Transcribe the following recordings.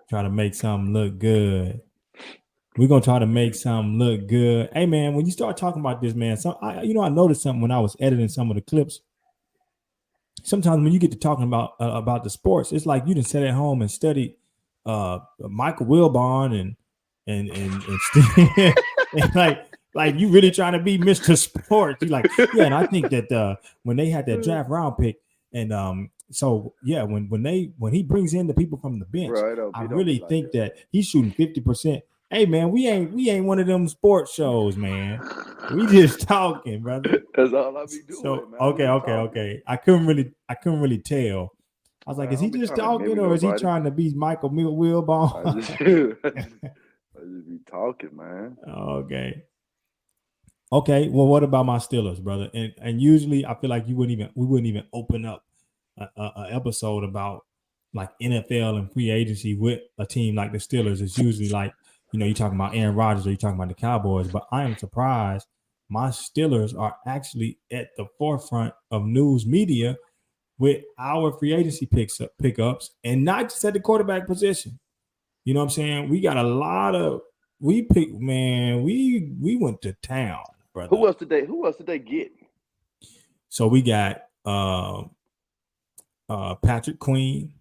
Try to make something look good. We're gonna try to make something look good. Hey man, when you start talking about this, man, I noticed something when I was editing some of the clips. Sometimes when you get to talking about the sports, it's like you didn't sit at home and study Michael Wilbon and like you really trying to be Mr. Sports. You like, yeah, and I think that when they had that draft round pick, and so yeah, when he brings in the people from the bench, Bro, I it don't be really like think that he's shooting 50%. Hey man, we ain't one of them sports shows, man. We just talking, brother. that. That's all I be So doing, man. I okay, just okay, talking. okay. I couldn't really tell. I was Man, like, I is he don't be just trying to talking mimic or is he nobody. trying to be Michael I Wilbon? just, I just be talking, man. Okay. Okay. Well, what about my Steelers, brother? And usually I feel like we wouldn't even open up a episode about like NFL and free agency with a team like the Steelers. It's usually like, you're talking about Aaron Rodgers or you're talking about the Cowboys, but I am surprised my Steelers are actually at the forefront of news media with our free agency pickups, and not just at the quarterback position. You know what I'm saying? We got a lot of we pick man. We went to town, brother. Who else did they? Who else did they get? So we got Patrick Queen,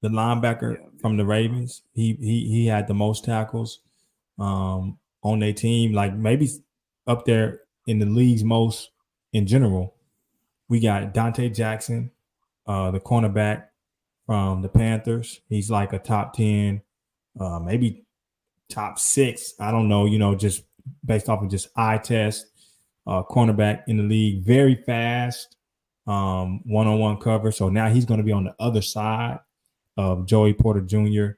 the linebacker Yeah, from the Ravens. He had the most tackles on their team, like maybe up there in the league's most in general. We got Dante Jackson, the cornerback from the Panthers. He's like a top 10, maybe top 6. I don't know, just based off of just eye test. Cornerback in the league, very fast, one-on-one cover. So now he's going to be on the other side of Joey Porter Jr.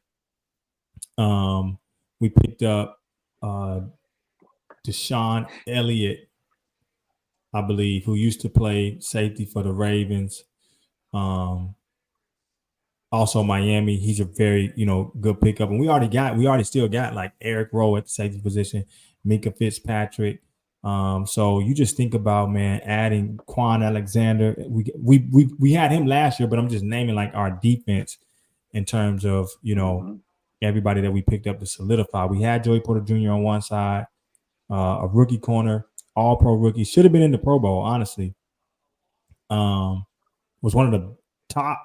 We picked up Deshaun Elliott, I believe, who used to play safety for the Ravens. Um, Also Miami, he's a very good pickup, and we already still got like Eric Rowe at the safety position, Minka Fitzpatrick. So you just think about, man, adding Quan Alexander. We had him last year, but I'm just naming like our defense in terms of hmm everybody that we picked up to solidify. We had Joey Porter Jr. on one side, a rookie corner, all pro rookie, should have been in the Pro Bowl, honestly. Was one of the top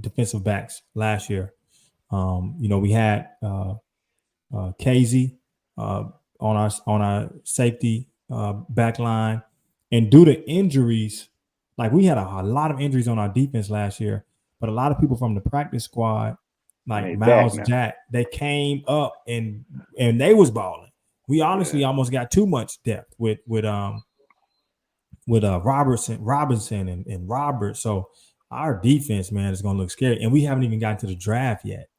defensive backs last year. We had Casey on our safety back line, and due to injuries, like we had a lot of injuries on our defense last year, but a lot of people from the practice squad, And like they back Miles now. Jack, they came up and they was balling. We Yeah. honestly almost got too much depth with Robinson and Robert. So our defense, man, is gonna look scary. And we haven't even gotten to the draft yet.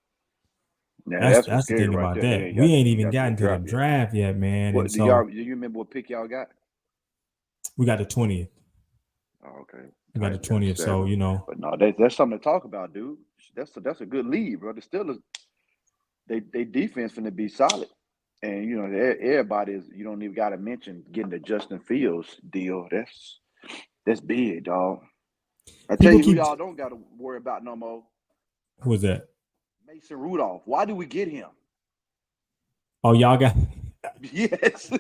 Now That's that's what's that's the scary thing right about there. They that. ain't We got ain't ain't even got to the gotten to the draft yet. draft yet, man. And What do y'all? so Do you remember what pick y'all got? we got the 20th. Oh, okay, We got the Titans got the 20th. So, 7th. But no, that's something to talk about, dude. That's a good lead, bro. The Steelers, they defense finna be solid, and everybody is. You don't even got to mention getting the Justin Fields deal. That's big, dog. I tell people you who keep y'all don't got to worry about no more. who was that? Mason Rudolph. Why do we get him? Oh, y'all got Yes.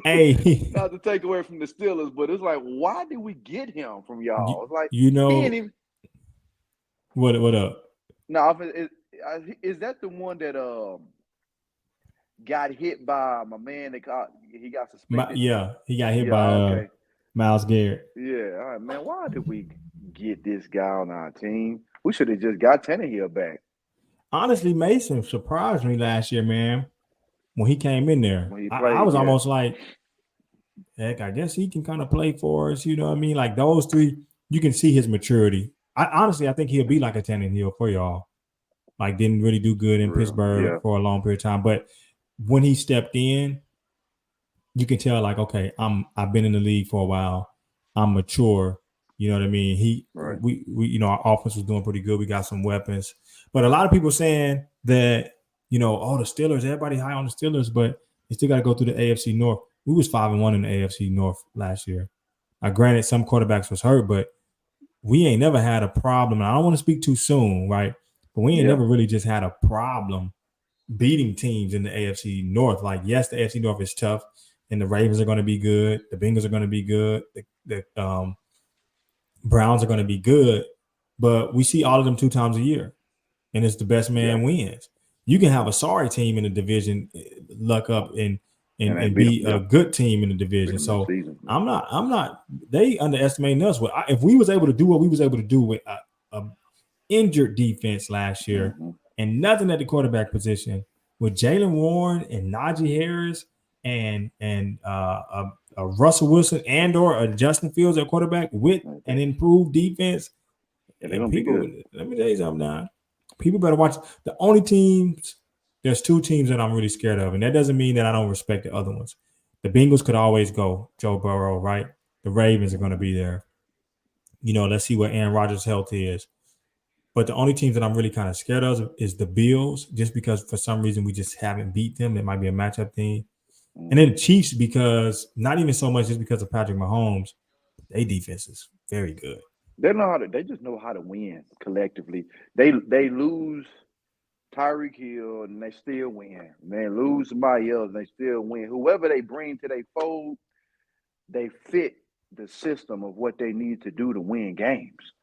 hey, Not to take away from the Steelers, but it's like, why did we get him from you, y'all? It's like you he ain't know even. what up? No, is that the one that got hit by my man? He got suspended. Yeah, he got hit Yeah, by okay. Miles Garrett. Yeah, all right, man. Why did we get this guy on our team? We should have just got Tannehill back Honestly, Mason surprised me last year, man. When he came in there, when he I played. was Yeah, almost like, heck, I guess he can kind of play for us. You know what I mean? Like those three, you can see his maturity. I think he'll be like a Tannehill for y'all. Like didn't really do good in for real. Pittsburgh Yeah, for a long period of time, but when he stepped in, you can tell like, okay, I've been in the league for a while. I'm mature. You know what I mean? right. Our offense was doing pretty good. We got some weapons, but a lot of people saying that oh, the Steelers, everybody high on the Steelers, but they still got to go through the AFC North. We was 5-1 in the AFC North last year. Granted, some quarterbacks was hurt, but we ain't never had a problem. And I don't want to speak too soon, right? but we ain't Yeah. never really just had a problem beating teams in the AFC North. Like, yes, the AFC North is tough, and the Ravens are going to be good. The Bengals are going to be good. The Browns are going to be good, but we see all of them 2 times a year, and it's the best man wins. You can have a sorry team in the division, luck up and beat be them. a good team in the division. So Season. I'm not. They underestimating us. If we was able to do what we was able to do with a injured defense last year and nothing at the quarterback position with Jaylen Warren and Najee Harris and Russell Wilson and or a Justin Fields at quarterback with an improved defense. And people, let me tell you something now. People better watch. The only teams, there's 2 teams that I'm really scared of, and that doesn't mean that I don't respect the other ones. The Bengals could always go Joe Burrow, right? The Ravens are going to be there. Let's see what Aaron Rodgers' health is. But the only teams that I'm really kind of scared of is the Bills, just because for some reason we just haven't beat them. It might be a matchup thing. And then the Chiefs, because not even so much just because of Patrick Mahomes, their defense is very good. They just know how to win collectively. They lose Tyreek Hill and they still win. They lose somebody else and they still win. Whoever they bring to their fold, they fit the system of what they need to do to win games.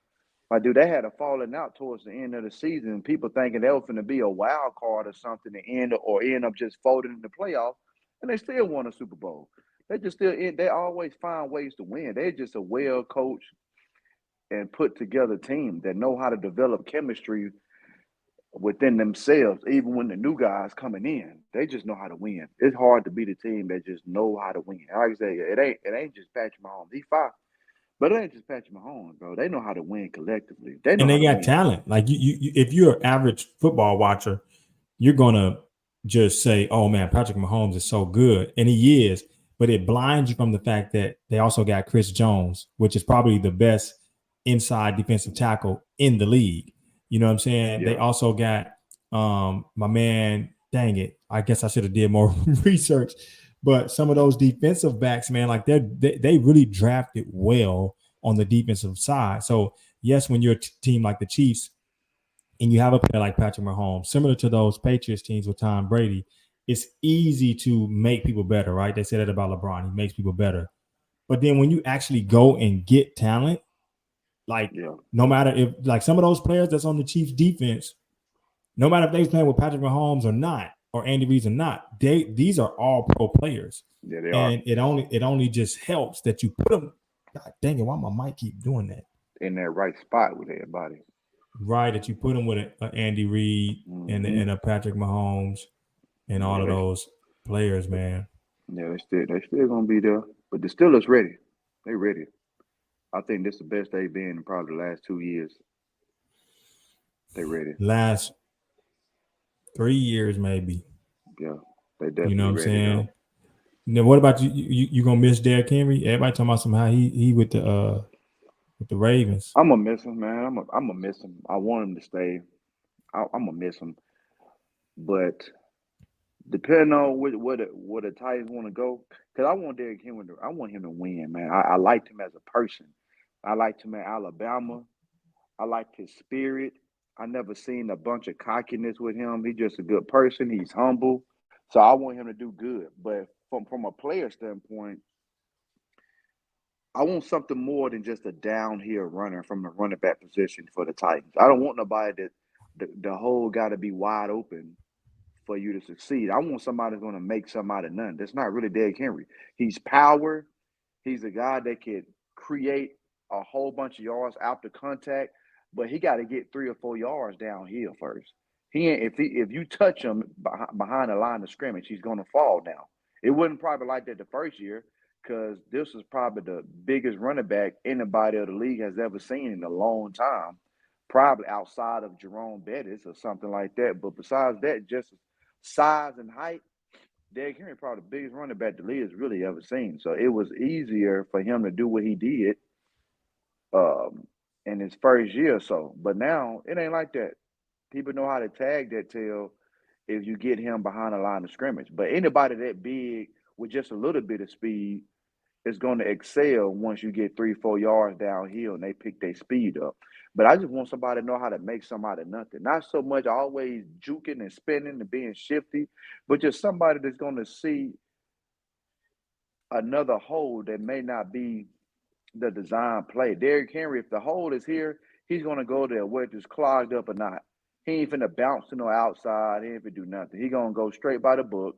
Like, dude, they had a falling out towards the end of the season. People thinking they were going to be a wild card or something to end up just folding in the playoffs, and they still won a Super Bowl. They always find ways to win. They're just a well coached and put together team that know how to develop chemistry within themselves, even when the new guys coming in. They just know how to win. It's hard to beat a team that just know how to win. Like I say, it ain't just Patrick Mahomes. He fine. But it ain't just Patrick Mahomes, bro. They know how to win collectively. They know and how they to got win. talent. Like you, if you're an average football watcher, you're gonna just say, "Oh man, Patrick Mahomes is so good," and he is. But it blinds you from the fact that they also got Chris Jones, which is probably the best inside defensive tackle in the league. You know what I'm saying? They also got my man. Dang it! I guess I should have did more research. But some of those defensive backs, man, like they really drafted well on the defensive side. So yes, when you're a team like the Chiefs and you have a player like Patrick Mahomes, similar to those Patriots teams with Tom Brady, it's easy to make people better, right? They say that about LeBron. He makes people better. But then when you actually go and get talent, like no matter if like some of those players that's on the Chiefs defense, no matter if they was playing with Patrick Mahomes or not, or Andy Reid or not, these are all pro players. Yeah, they and are. it only just helps that you put them. God dang it, why my mic keep doing that? In that right spot with everybody. Right, that you put them with a Andy Reid and a Patrick Mahomes and all of those players, man. Yeah, they still gonna be there. But the Steelers ready. They ready. I think this is the best they've been in probably the last 2 years. They ready. Last 3 years, maybe. Yeah, they definitely You know what I'm ready saying? though. Now, what about you? You gonna miss Derrick Henry? Everybody talking about somehow he with the Ravens. I'm gonna miss him, man. I'm gonna miss him. I want him to stay. I'm gonna miss him, but depending on where the Titans want to go, because I want Derrick Henry. I want him to win, man. I liked him as a person. I liked him at Alabama. I liked his spirit. I never seen a bunch of cockiness with him. He's just a good person. He's humble. So I want him to do good. But from a player standpoint, I want something more than just a downhill runner from the running back position for the Titans. I don't want nobody that the hole got to be wide open for you to succeed. I want somebody that's going to make something out of none. That's not really Derrick Henry. He's power. He's a guy that can create a whole bunch of yards after contact, but he got to get 3 or 4 yards downhill first. If you touch him behind the line of scrimmage, he's going to fall down. It wasn't probably like that the first year because this is probably the biggest running back anybody of the league has ever seen in a long time, probably outside of Jerome Bettis or something like that. But besides that, just size and height, Derrick Henry probably the biggest running back the league has really ever seen. So it was easier for him to do what he did in his first year or so. But now it ain't like that. People know how to tag that tail if you get him behind the line of scrimmage. But anybody that big with just a little bit of speed, is going to excel once you get 3-4 yards downhill and they pick their speed up. But I just want somebody to know how to make something out of nothing. Not so much always juking and spinning and being shifty, but just somebody that's going to see another hole that may not be the design play. Derrick Henry, if the hole is here, he's going to go there whether it's clogged up or not. He ain't finna bounce to no outside. He ain't finna do nothing. He going to go straight by the book,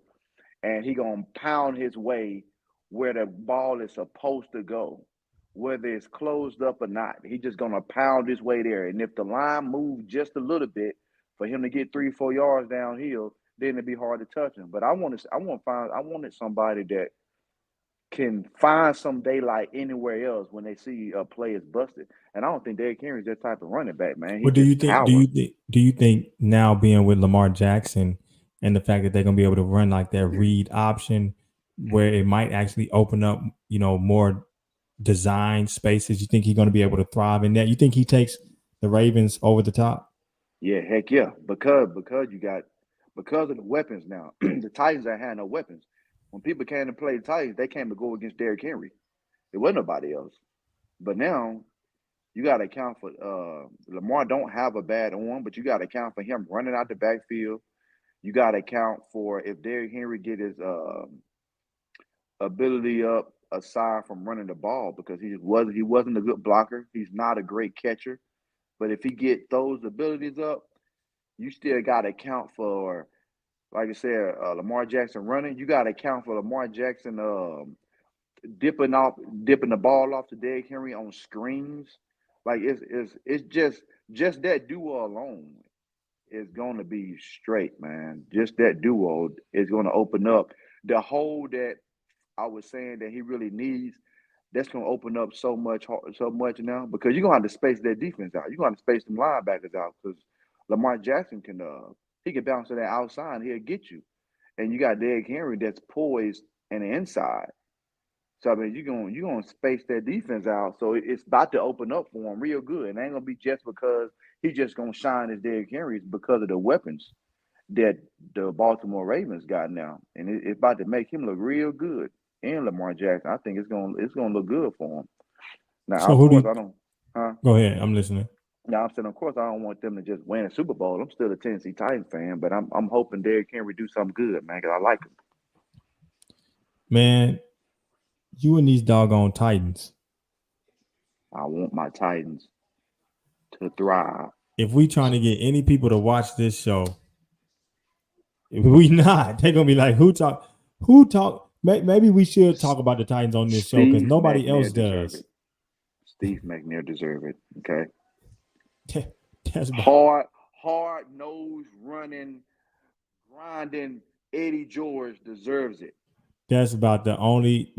and he going to pound his way where the ball is supposed to go, whether it's closed up or not. He just going to pound his way there. And if the line moves just a little bit for him to get 3-4 yards downhill, then it'd be hard to touch him. But I wanted somebody that can find some daylight anywhere else when they see a play is busted. And I don't think Derrick Henry's that type of running back, man. What do you think? Do you think now being with Lamar Jackson and the fact that they're gonna be able to run like that read option, where it might actually open up, more design spaces? You think he's gonna be able to thrive in that? You think he takes the Ravens over the top? Yeah, heck yeah. Because of the weapons now. The Titans ain't had no weapons. When people came to play the Titans, they came to go against Derrick Henry. There wasn't nobody else. But now you got to account for Lamar don't have a bad arm, but you got to account for him running out the backfield. You got to account for if Derrick Henry get his ability up aside from running the ball, because he wasn't a good blocker. He's not a great catcher. But if he get those abilities up, you still got to account for, like I said, Lamar Jackson running. You got to account for Lamar Jackson dipping the ball off to Derrick Henry on screens. Like it's just that duo alone is going to be straight, man. Just that duo is going to open up the hole that I was saying that he really needs. That's going to open up so much now, because you're going to have to space that defense out. You're going to have to space them linebackers out, because Lamar Jackson can bounce to that outside and he'll get you. And you got Derrick Henry that's poised in the inside. So I mean, you're gonna space that defense out. So it's about to open up for him real good. And it ain't gonna be just because he's just gonna shine as Derrick Henry. It's because of the weapons that the Baltimore Ravens got now, and it's about to make him look real good. And Lamar Jackson, I think it's gonna look good for him. Now, so of course, I don't. Go ahead, I'm listening. Now I'm saying, of course, I don't want them to just win a Super Bowl. I'm still a Tennessee Titans fan, but I'm hoping Derrick Henry do something good, man, because I like him. Man, you and these doggone Titans. I want my Titans to thrive. If we trying to get any people to watch this show, if we not, they're gonna be like, who talk? Maybe we should talk about the Titans on this show, because nobody else does. Steve McNair deserve it. Okay. That's hard nosed running, grinding Eddie George deserves it. That's about the only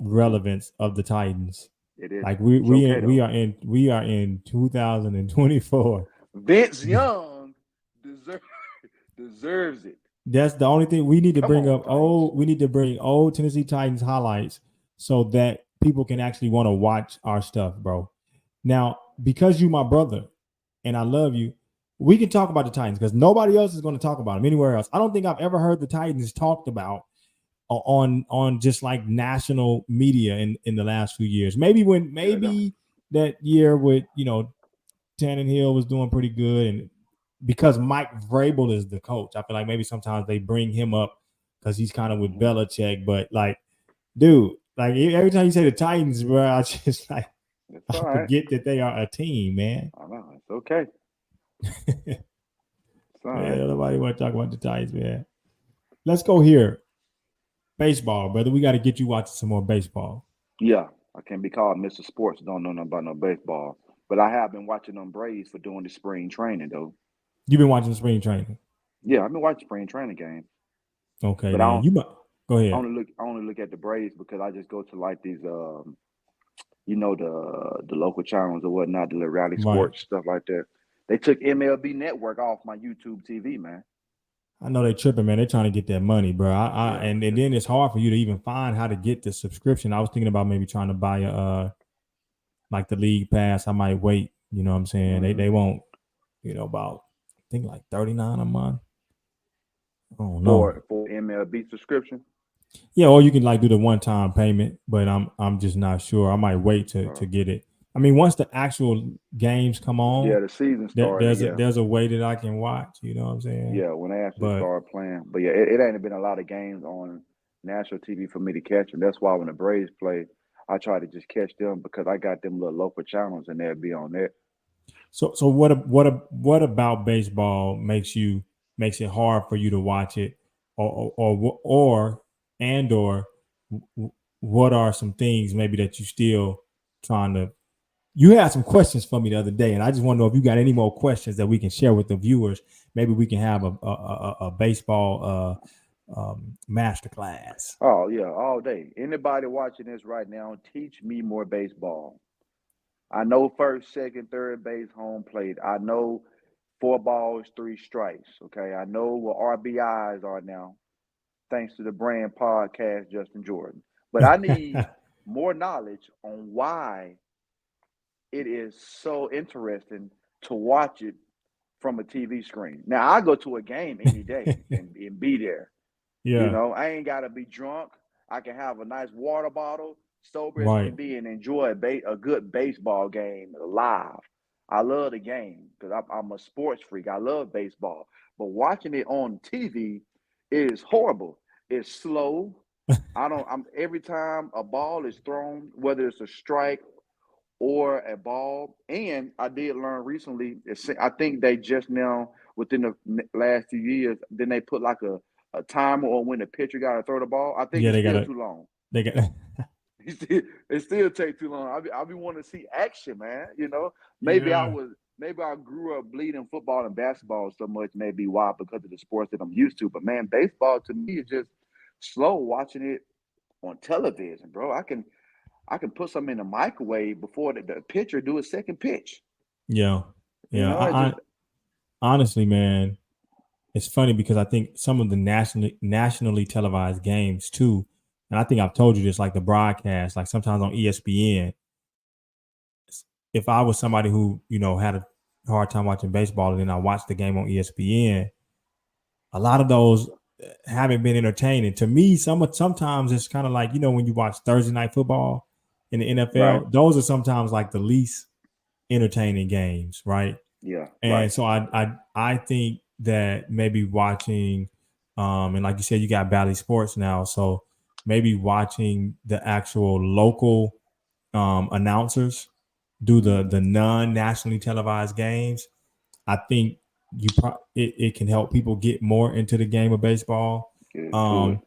relevance of the Titans. It is. Like we are in 2024. Vince Young deserves it. That's the only thing we need to bring up. We need to bring old Tennessee Titans highlights so that people can actually want to watch our stuff, bro. Now, because you my brother and I love you, we can talk about the Titans, because nobody else is going to talk about them anywhere else. I don't think I've ever heard the Titans talked about on just like national media in the last few years. Maybe that year with Tannehill was doing pretty good, and because Mike Vrabel is the coach, I feel like maybe sometimes they bring him up because he's kind of with Belichick. But dude, every time you say the Titans, bro, I just I forget that they are a team, man. I know, it's okay. It's all right. Nobody want to talk about the Titans, man. Let's go here. Baseball, brother. We got to get you watching some more baseball. Yeah, I can't be called Mr. Sports. Don't know nothing about no baseball, but I have been watching them Braves for doing the spring training, though. You've been watching spring training? Yeah, I've been watching spring training games. Okay, but go ahead. I only look at the Braves because I just go to these, the local channels or whatnot, the Rally Sports stuff like that. They took MLB Network off my YouTube TV, man. I know they tripping, man. They're trying to get that money, bro. And then it's hard for you to even find how to get the subscription. I was thinking about maybe trying to buy the league pass. I might wait. You know what I'm saying? Mm-hmm. They won't. About I think $39 a month. Oh no, for MLB subscription. Yeah, or you can like do the one-time payment, but I'm just not sure. I might wait to get it. I mean, once the actual games come on, Yeah, the season started. Yeah, there's a way that I can watch. You know what I'm saying? yeah, when they actually But started playing. But yeah, it ain't been a lot of games on national TV for me to catch them. That's why when the Braves play, I try to just catch them because I got them little local channels and they'll be on there. so what about baseball makes it hard for you to watch it, or what are some things maybe that you still trying to you had some questions for me the other day, and I just want to know if you got any more questions that we can share with the viewers. Maybe we can have a baseball master class. Oh yeah, all day. Anybody watching this right now, teach me more baseball. I know first, second, third base, home plate. I know 4 balls, 3 strikes. Okay, I know what RBIs are now, thanks to the brand podcast, Justin Jordan. But I need more knowledge on why it is so interesting to watch it from a TV screen. Now I go to a game any day and be there. You Yeah, know, I ain't gotta be drunk. I can have a nice water bottle, sober as can right. be, and enjoy a good baseball game live. I love the game because I'm a sports freak. I love baseball, but watching it on TV is horrible. It's slow. I don't. I'm every time a ball is thrown, whether it's a strike or a ball. And I did learn recently. I think they just now within the last few years, then they put like a timer on when the pitcher got to throw the ball. I think Yeah, it's still too long. they got It still take too long. I be wanting to see action, man. You know, yeah. maybe I grew up bleeding football and basketball so much, maybe why because of the sports that I'm used to. But man, baseball to me is just slow watching it on television, bro. I can put something in the microwave before the pitcher do a second pitch. Yeah, You yeah. know, it just Honestly, man, it's funny because I think some of the nationally televised games too, and I think I've told you this, like the broadcast, like sometimes on ESPN. If I was somebody who had a hard time watching baseball, and then I watched the game on ESPN, a lot of those haven't been entertaining to me. Sometimes it's kind of like when you watch Thursday night football in the right. NFL, those are sometimes like the least entertaining games, right? Yeah, right. And so I think that maybe watching, and like you said, you got Bally Sports now, so maybe watching the actual local announcers do Mm-hmm. the non-nationally televised games. I think it can help people get more into the game of baseball. Get into it. Um,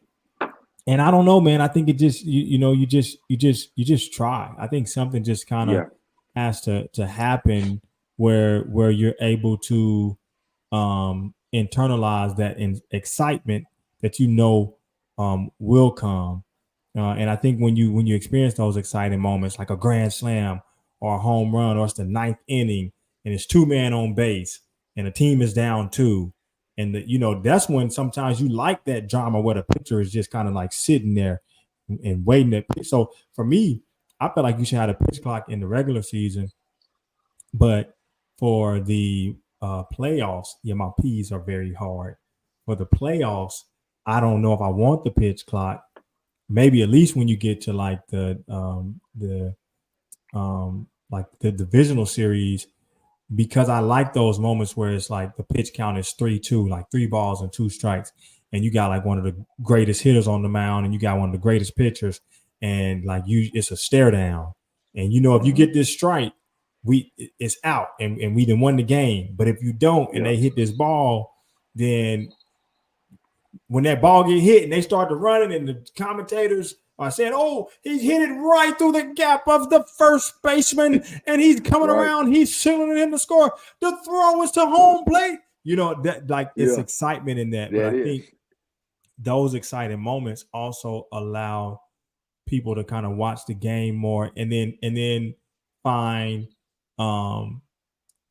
and I don't know, man. I think it just you just try. I think something just kind of Yeah, has to happen where you're able to internalize that excitement that will come. And I think when you experience those exciting moments, like a grand slam or a home run, or it's the ninth inning and it's 2 men on base and the team is down 2, and that's when sometimes you like that drama where the pitcher is just kind of like sitting there and waiting to pitch. So for me, I feel like you should have a pitch clock in the regular season, but for the playoffs, yeah, my P's are very hard. For the playoffs, I don't know if I want the pitch clock. Maybe at least when you get to like the divisional series, because I like those moments where it's like the pitch count is 3-2, like 3 balls and 2 strikes, and you got like one of the greatest hitters on the mound, and you got one of the greatest pitchers, and like it's a stare down, and if you mm-hmm. get this strike, it's out, and we done won the game. But if you don't, and Yeah, they hit this ball, then when that ball get hit and they start to run it, and the commentators are saying, "Oh, he's hit it right through the gap of the first baseman, and he's coming right. around, he's shooting in the score. The throw is to home plate." That like it's Yeah, excitement in that. But that I is. think those exciting moments also allow people to kind of watch the game more, and then find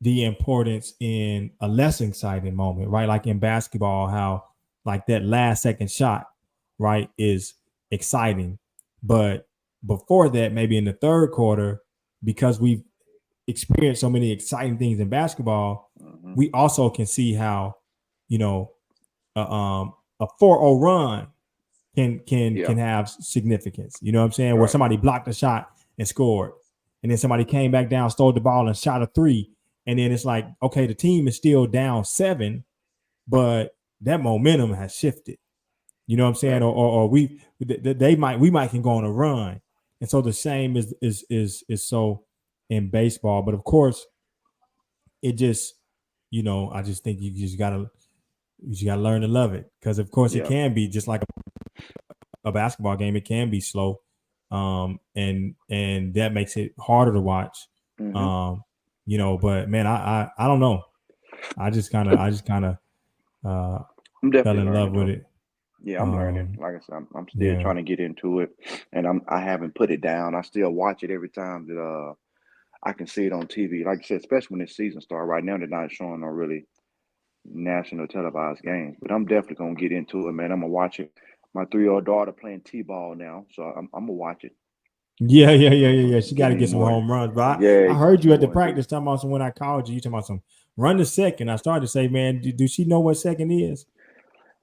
the importance in a less exciting moment, right? Like in basketball, how like that last second shot, right, is exciting. But before that, maybe in the third quarter, because we've experienced so many exciting things in basketball, Mm-hmm. we also can see how, you know, a 4-0 run can have significance. You know what I'm saying? Where Right. somebody blocked a shot and scored, and then somebody came back down, stole the ball, and shot a three, and then it's like, okay, the team is still down 7, but that momentum has shifted. You know what I'm saying? Right. Or we might can go on a run, and so the same is so in baseball. But of course, it just, I just think you just gotta learn to love it, because of course it Yeah. can be just like a basketball game. It can be slow, and that makes it harder to watch. Mm-hmm. But man, I don't know. I just kind of I'm fell definitely in love learning with though. it. Yeah, I'm learning. Like I said, I'm still Yeah. trying to get into it, and I haven't put it down. I still watch it every time that I can see it on TV. Like I said, especially when this season starts. Right now, they're not showing no really national televised games, but I'm definitely gonna get into it, man. I'm gonna watch it. My 3-year-old daughter playing t-ball now, so I'm gonna watch it. Yeah. She got Get to me get some more. home runs. But Yeah, I heard get you at the more into it. practice talking about some, when I called you. You talking about some run the second. I started to say, man, do she know what second is?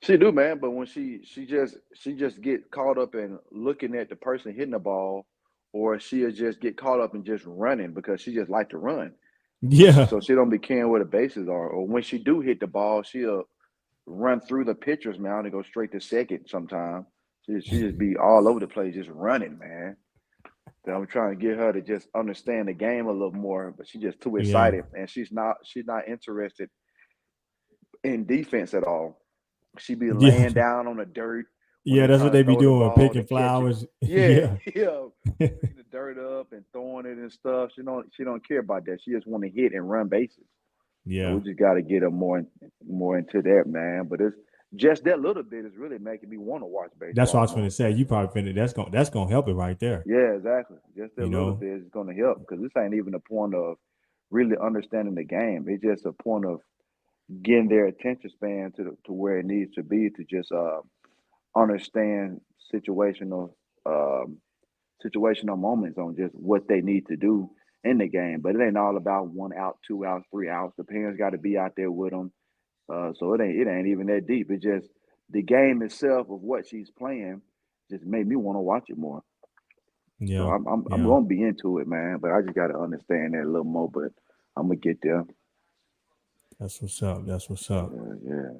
She do, man, but when she just get caught up in looking at the person hitting the ball, or she'll just get caught up in just running because she just like to run. Yeah. So she don't be caring where the bases are. Or when she do hit the ball, she'll run through the pitcher's mound and go straight to second sometimes. She just be all over the place, just running, man. So I'm trying to get her to just understand the game a little more, but she's just too Yeah. excited, and she's not interested in defense at all. She be Yeah. laying down on the dirt when Yeah, they that's what trying to they be throw the doing, ball to picking catch it. flowers. Yeah, Yeah. yeah, picking the dirt up and throwing it and stuff. She don't care about that. She just want to hit and run bases. So Yeah. we just got to get her more into that, man. But it's just that little bit is really making me want to watch That's what I baseball was going to more. say. You probably finna, that's gonna help it right there. Yeah, exactly. Just that You little know? bit is going to help because this ain't even a point of really understanding the game. It's just a point of getting their attention span to where it needs to be to just understand um, situational moments on just what they need to do in the game. But it ain't all about 1 out, 2 outs, 3 outs. The parents got to be out there with them. So it ain't even that deep. It's just the game itself of what she's playing just made me want to watch it more. So Yeah. I'm Yeah. gonna be into it, man. But I just got to understand that a little more. But I'm gonna get there. That's what's up. That's what's up. Yeah.